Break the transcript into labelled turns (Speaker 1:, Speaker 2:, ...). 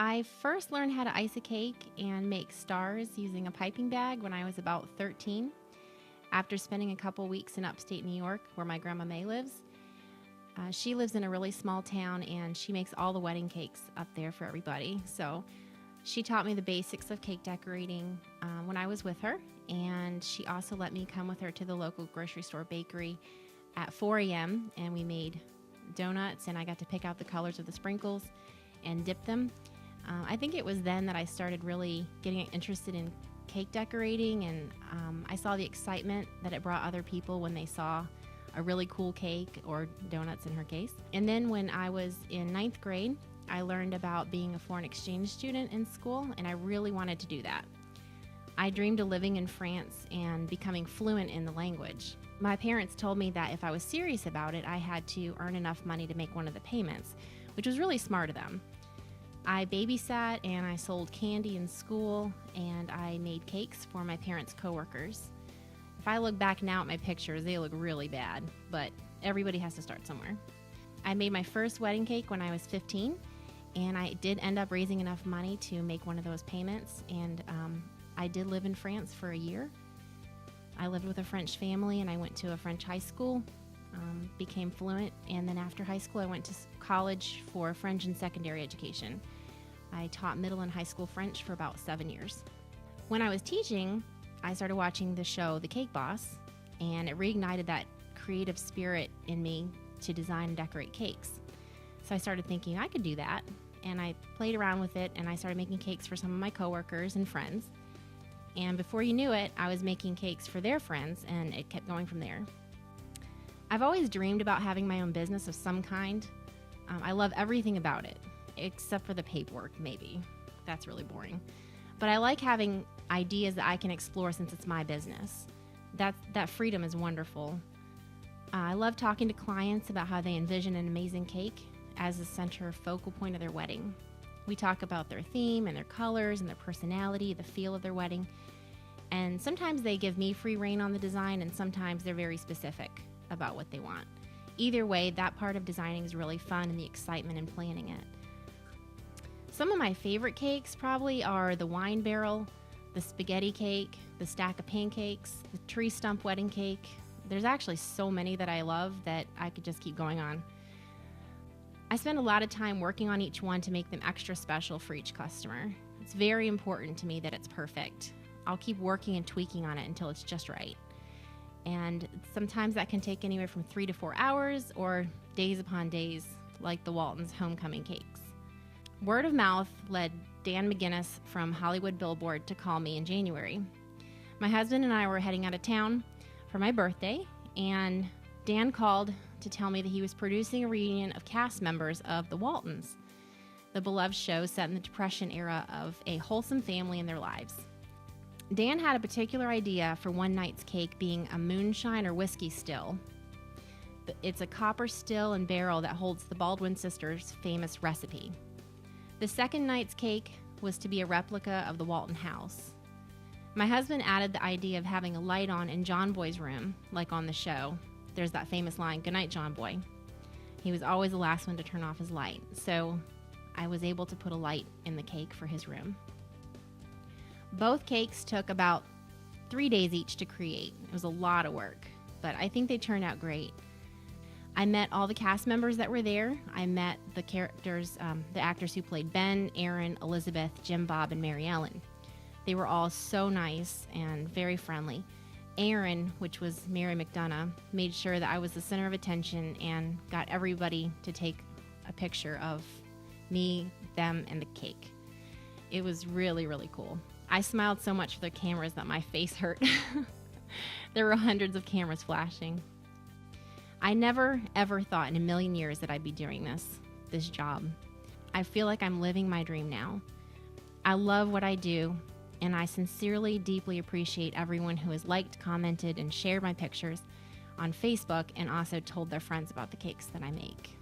Speaker 1: I first learned how to ice a cake and make stars using a piping bag when I was about 13. After spending a couple weeks in upstate New York, where my grandma May lives. She lives in a really small town, and she makes all the wedding cakes up there for everybody. So she taught me the basics of cake decorating when I was with her, and she also let me come with her to the local grocery store bakery at 4 a.m., and we made donuts, and I got to pick out the colors of the sprinkles and dip them. I think it was then that I started really getting interested in cake decorating, and I saw the excitement that it brought other people when they saw a really cool cake, or donuts in her case. And then when I was in 9th grade, I learned about being a foreign exchange student in school, and I really wanted to do that. I dreamed of living in France and becoming fluent in the language. My parents told me that if I was serious about it, I had to earn enough money to make one of the payments, which was really smart of them. I babysat and I sold candy in school, and I made cakes for my parents' coworkers. If I look back now at my pictures, they look really bad, but everybody has to start somewhere. I made my first wedding cake when I was 15, and I did end up raising enough money to make one of those payments, and I did live in France for a year. I lived with a French family, and I went to a French high school, became fluent, and then after high school I went to college for French and secondary education. I taught middle and high school French for about 7 years. When I was teaching, I started watching the show The Cake Boss, and it reignited that creative spirit in me to design and decorate cakes. So I started thinking I could do that, and I played around with it, and I started making cakes for some of my coworkers and friends. And before you knew it, I was making cakes for their friends, and it kept going from there. I've always dreamed about having my own business of some kind. I love everything about it, except for the paperwork, maybe. That's really boring. But I like having ideas that I can explore since it's my business. That freedom is wonderful. I love talking to clients about how they envision an amazing cake as the center focal point of their wedding. We talk about their theme and their colors and their personality, the feel of their wedding. And sometimes they give me free rein on the design, and sometimes they're very specific about what they want. Either way, that part of designing is really fun, and the excitement in planning it. Some of my favorite cakes probably are the wine barrel, the spaghetti cake, the stack of pancakes, the tree stump wedding cake. There's actually so many that I love that I could just keep going on. I spend a lot of time working on each one to make them extra special for each customer. It's very important to me that it's perfect. I'll keep working and tweaking on it until it's just right. And sometimes that can take anywhere from 3 to 4 hours, or days upon days, like the Waltons' homecoming cakes. Word of mouth led Dan McGinnis from Hollywood Billboard to call me in January. My husband and I were heading out of town for my birthday, and Dan called to tell me that he was producing a reunion of cast members of The Waltons, the beloved show set in the Depression era of a wholesome family in their lives. Dan had a particular idea for one night's cake being a moonshine or whiskey still. It's a copper still and barrel that holds the Baldwin sisters' famous recipe. The second night's cake was to be a replica of the Walton house. My husband added the idea of having a light on in John Boy's room, like on the show. There's that famous line, "Good night, John Boy." He was always the last one to turn off his light, so I was able to put a light in the cake for his room. Both cakes took about 3 days each to create. It was a lot of work, but I think they turned out great. I met all the cast members that were there. I met the characters, the actors who played Ben, Aaron, Elizabeth, Jim Bob, and Mary Ellen. They were all so nice and very friendly. Aaron, which was Mary McDonough, made sure that I was the center of attention and got everybody to take a picture of me, them, and the cake. It was really, really cool. I smiled so much for the cameras that my face hurt. There were hundreds of cameras flashing. I never, ever thought in a million years that I'd be doing this job. I feel like I'm living my dream now. I love what I do, and I sincerely, deeply appreciate everyone who has liked, commented, and shared my pictures on Facebook, and also told their friends about the cakes that I make.